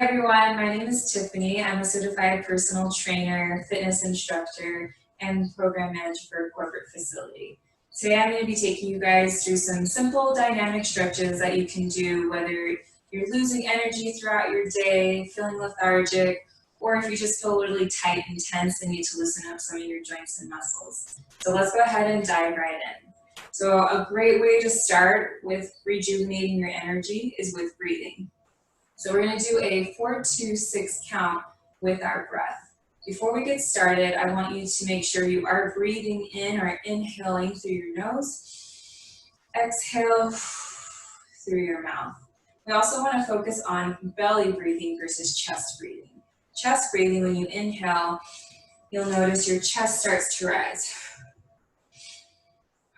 Everyone, my name is Tiffany. I'm a certified personal trainer, fitness instructor, and program manager for a corporate facility. Today I'm going to be taking you guys through some simple dynamic stretches that you can do whether you're losing energy throughout your day, feeling lethargic, or if you just feel really tight and tense and need to loosen up some of your joints and muscles. So let's go ahead and dive right in. So a great way to start with rejuvenating your energy is with breathing. So we're going to do a 4-2-6 count with our breath. Before we get started, I want you to make sure you are breathing in or inhaling through your nose. Exhale through your mouth. We also want to focus on belly breathing versus chest breathing. Chest breathing, when you inhale, you'll notice your chest starts to rise.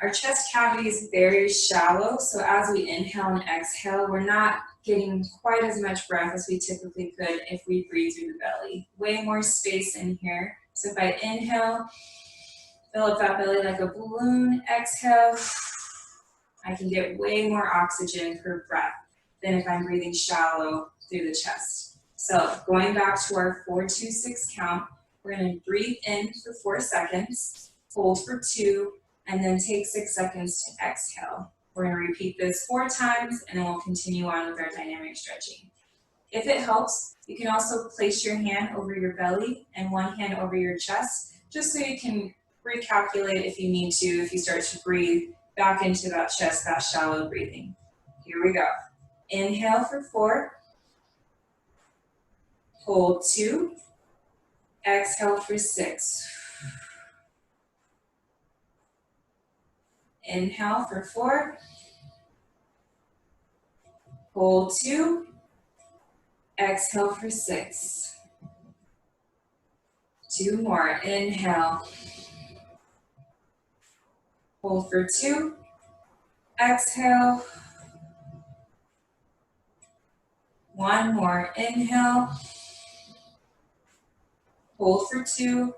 Our chest cavity is very shallow, so as we inhale and exhale, we're not getting quite as much breath as we typically could if we breathe through the belly. Way more space in here. So if I inhale, fill up that belly like a balloon, exhale, I can get way more oxygen per breath than if I'm breathing shallow through the chest. So going back to our 4-2-6 count, we're going to breathe in for 4 seconds, hold for 2, and then take 6 seconds to exhale. We're going to repeat this 4 times, and then we'll continue on with our dynamic stretching. If it helps, you can also place your hand over your belly and one hand over your chest, just so you can recalculate if you need to, if you start to breathe back into that chest, that shallow breathing. Here we go. Inhale for 4, hold 2, exhale for 6. Inhale for 4, hold 2, exhale for 6. 2 more, inhale, hold for 2, exhale. 1 more, inhale, hold for 2,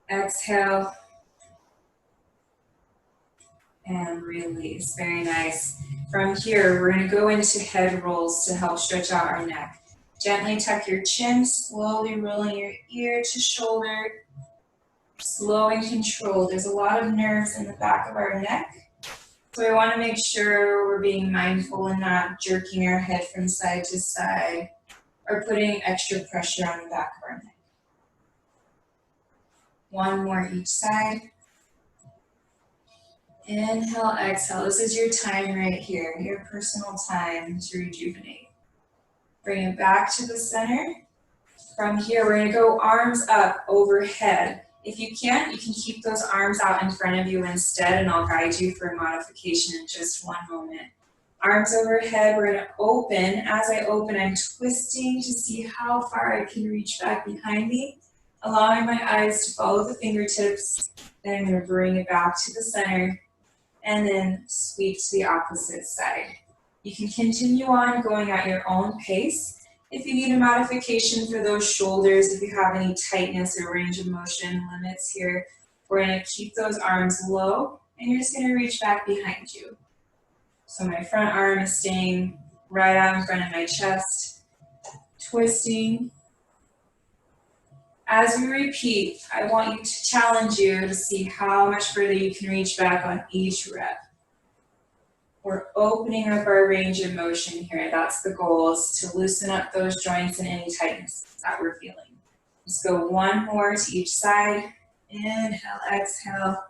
exhale, and release. Very nice. From here, we're going to go into head rolls to help stretch out our neck. Gently tuck your chin, slowly rolling your ear to shoulder. Slow and controlled. There's a lot of nerves in the back of our neck. So we want to make sure we're being mindful and not jerking our head from side to side or putting extra pressure on the back of our neck. 1 more each side. Inhale, exhale. This is your time right here, your personal time to rejuvenate. Bring it back to the center. From here, we're going to go arms up overhead. If you can't, you can keep those arms out in front of you instead, and I'll guide you for a modification in just 1 moment. Arms overhead, we're going to open. As I open, I'm twisting to see how far I can reach back behind me, allowing my eyes to follow the fingertips. Then I'm going to bring it back to the center, and then sweep to the opposite side. You can continue on going at your own pace. If you need a modification for those shoulders, if you have any tightness or range of motion limits here, we're going to keep those arms low, and you're just going to reach back behind you. So my front arm is staying right out in front of my chest, twisting. As we repeat, I want you to challenge you to see how much further you can reach back on each rep. We're opening up our range of motion here. That's the goal, is to loosen up those joints and any tightness that we're feeling. Just go 1 more to each side. Inhale, exhale.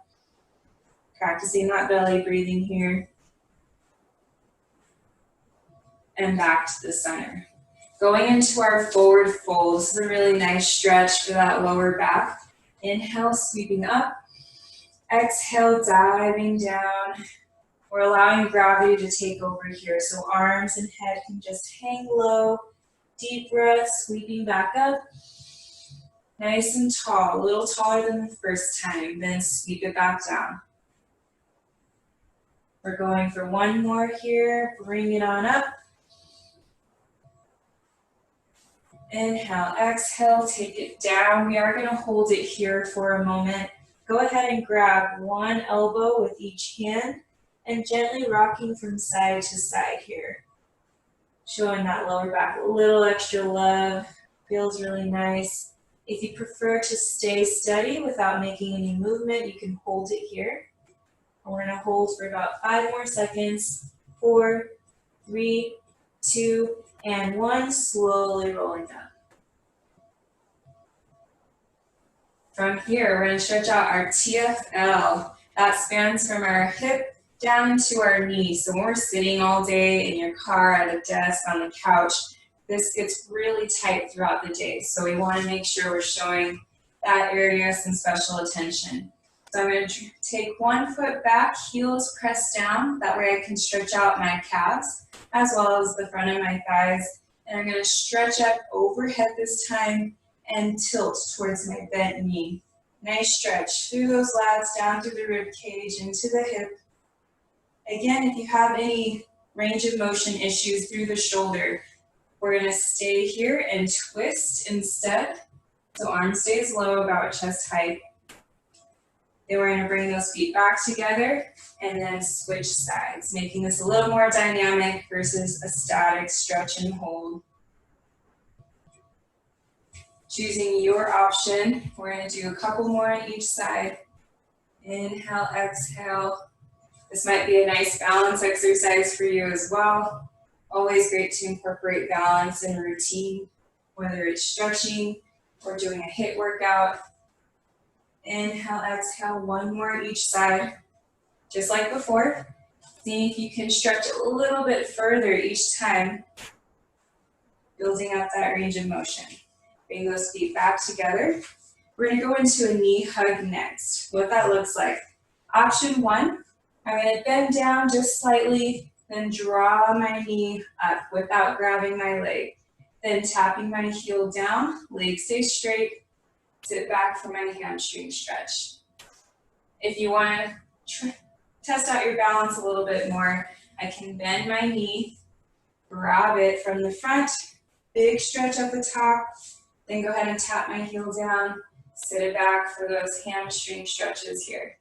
Practicing that belly breathing here. And back to the center. Going into our forward fold. This is a really nice stretch for that lower back. Inhale, sweeping up. Exhale, diving down. We're allowing gravity to take over here, so arms and head can just hang low. Deep breath, sweeping back up. Nice and tall, a little taller than the first time, then sweep it back down. We're going for 1 more here. Bring it on up. Inhale, exhale, take it down. We are going to hold it here for a moment. Go ahead and grab 1 elbow with each hand and gently rocking from side to side here. Showing that lower back a little extra love. Feels really nice. If you prefer to stay steady without making any movement, you can hold it here. We're gonna hold for about 5 more seconds. 4, 3, 2, and 1. Slowly rolling up. From here, we're gonna stretch out our TFL. That spans from our hip down to our knee. So when we're sitting all day in your car, at a desk, on the couch, this gets really tight throughout the day. So we wanna make sure we're showing that area some special attention. So I'm gonna take one foot back, heels pressed down. That way I can stretch out my calves as well as the front of my thighs. And I'm gonna stretch up overhead this time and tilt towards my bent knee. Nice stretch through those lats, down through the rib cage, into the hip. Again, if you have any range of motion issues through the shoulder, we're gonna stay here and twist instead. So arm stays low, about chest height. Then we're gonna bring those feet back together and then switch sides, making this a little more dynamic versus a static stretch and hold. Choosing your option. We're gonna do a couple more on each side. Inhale, exhale. This might be a nice balance exercise for you as well. Always great to incorporate balance in a routine, whether it's stretching or doing a HIIT workout. Inhale, exhale, one more each side. Just like before, see if you can stretch a little bit further each time, building up that range of motion. Bring those feet back together. We're gonna go into a knee hug next. What that looks like. Option 1, I'm gonna bend down just slightly, then draw my knee up without grabbing my leg. Then tapping my heel down, leg stays straight, sit back for my hamstring stretch. If you wanna test out your balance a little bit more, I can bend my knee, grab it from the front, big stretch at the top, then go ahead and tap my heel down, sit it back for those hamstring stretches here.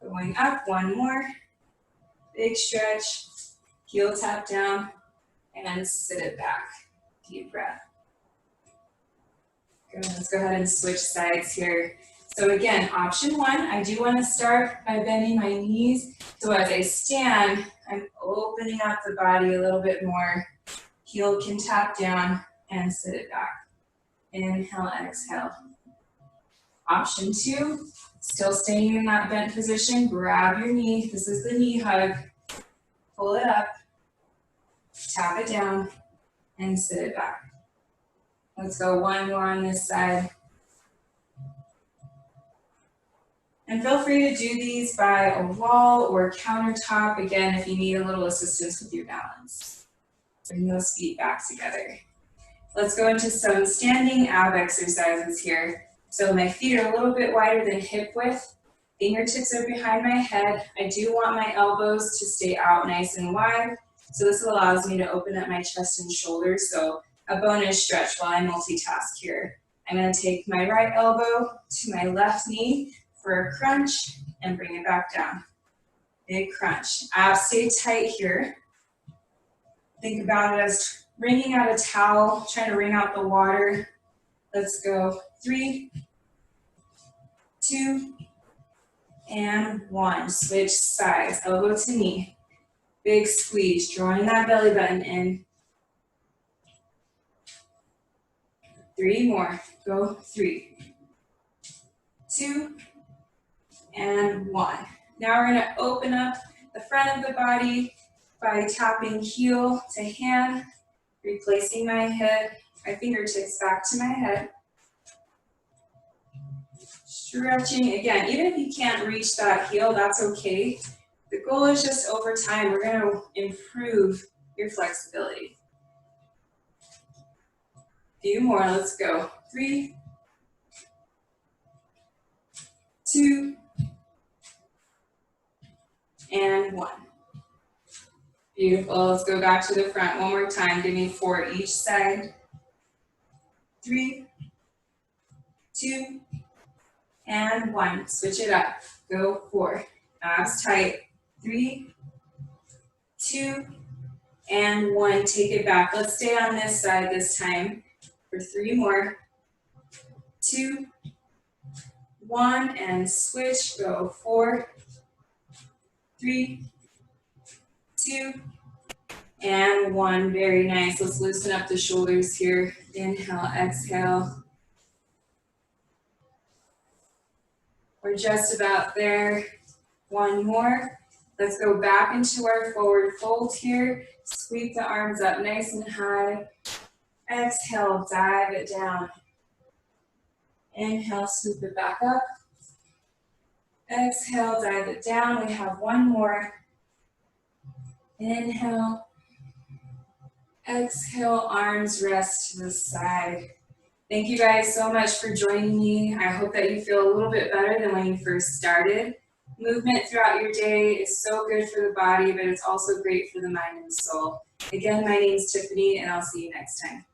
Going up, one more, big stretch, heel tap down, and sit it back. Deep breath. Good, let's go ahead and switch sides here. So again, option 1, I do want to start by bending my knees. So as I stand, I'm opening up the body a little bit more. Heel can tap down and sit it back. Inhale, exhale. Option 2, still staying in that bent position, grab your knee. This is the knee hug. Pull it up, tap it down, and sit it back. Let's go one more on this side. And feel free to do these by a wall or countertop, again, if you need a little assistance with your balance. Bring those feet back together. Let's go into some standing ab exercises here. So my feet are a little bit wider than hip width. Fingertips are behind my head. I do want my elbows to stay out nice and wide. So this allows me to open up my chest and shoulders. So a bonus stretch while I multitask here. I'm gonna take my right elbow to my left knee for a crunch and bring it back down. Big crunch. Abs stay tight here. Think about it as wringing out a towel, trying to wring out the water. Let's go. 3, 2, and 1. Switch sides, elbow to knee. Big squeeze, drawing that belly button in. 3 more. Go. 3, 2, and 1. Now we're gonna open up the front of the body by tapping heel to hand, replacing my head, my fingertips back to my head. Stretching, again, even if you can't reach that heel, that's okay. The goal is just over time, we're gonna improve your flexibility. A few more, let's go. 3, 2, and 1. Beautiful, let's go back to the front one more time. Give me 4 each side. 3, 2, and 1. Switch it up. Go 4. Abs tight. 3, 2, and 1, take it back. Let's stay on this side this time for 3 more. 2, 1, and switch, go 4, 3, 2, and 1, very nice. Let's loosen up the shoulders here. Inhale, exhale. We're just about there. 1 more. Let's go back into our forward fold here. Sweep the arms up nice and high. Exhale, dive it down. Inhale, swoop it back up. Exhale, dive it down. We have 1 more. Inhale. Exhale, arms rest to the side. Thank you guys so much for joining me. I hope that you feel a little bit better than when you first started. Movement throughout your day is so good for the body, but it's also great for the mind and soul. Again, my name is Tiffany, and I'll see you next time.